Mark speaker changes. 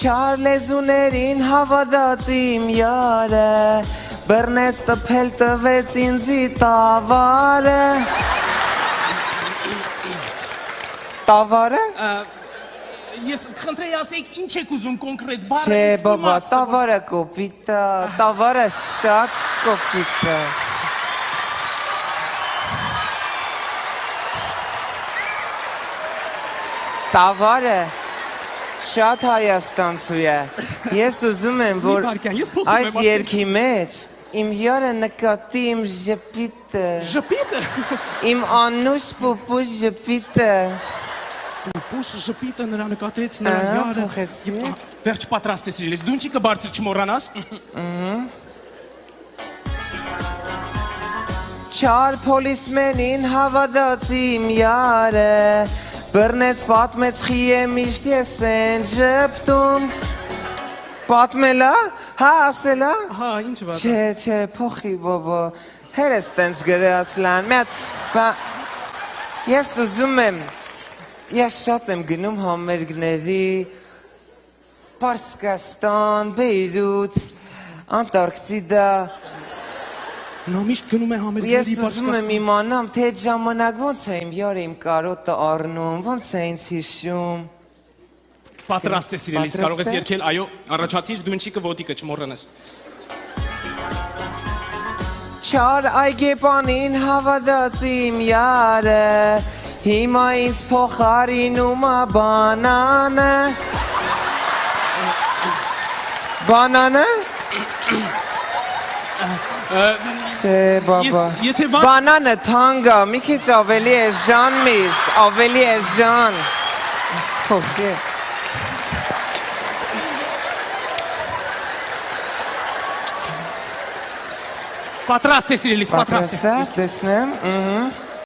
Speaker 1: Չար լեզուներին հավատաց իմ յարը Բռնեց տփել տվեց ինձի տավարը Տավարը?
Speaker 2: Ես խնդրեի ասեք ինչ եք ուզում կոնկրետ բառը
Speaker 1: Չէ բաբա, տավարը կոպիտ է, տավարը շատ կոպիտ է Տավարը շատ հայաստանցու է Ես ուզում եմ, որ այս երգի մեջ իմ յարը նկատի իմ ժպիտը
Speaker 2: Ժպիտը?
Speaker 1: Իմ անուշ պուպուշ ժպիտը
Speaker 2: Պուպուշ ժպիտը նրա նկատեց նրա յարը Վերջ պատրաստ է սիրելիս, դու ինչի կբարձր չմոռանաս
Speaker 1: Չար պոլիսմենին հավատաց իմ յարը Բռնեց պատմեց խիե միշտ ես են ժպտում Պատմելա, հա ասելա
Speaker 2: Հա, ինչ վատ
Speaker 1: Չէ, փոխի բոբո Հերես տենց գրե ասլան Ես ուզում եմ Ես շատ եմ գնում համերգների Պարսկաստան, Բեյրութ, Անտարկտիդա
Speaker 2: Նա միշտ գնում է համերգների
Speaker 1: Ես ուզում եմ իմանամ, թե այդ ժամանակ ոնց է իմ յարը իմ կարոտը առնում, ոնց է ինձ հիշում
Speaker 2: Պատրաստ է սիրելիս, կարող ես երգել, այո, առաջացիր, դու ինչի կոտիկը չմոռանաս
Speaker 1: Չար այգեպանին հավատաց իմ յարը Հիմա ինձ փոխարինում է բանանը Բանանը? Չէ բաբա Բանանը թանգա, մի քիչ ավելի է ժան միշտ, ավելի է ժան Փոխի
Speaker 2: Պատրաստ է սիրելիս, պատրաստ է
Speaker 1: Պատրաստ է, տեսնեմ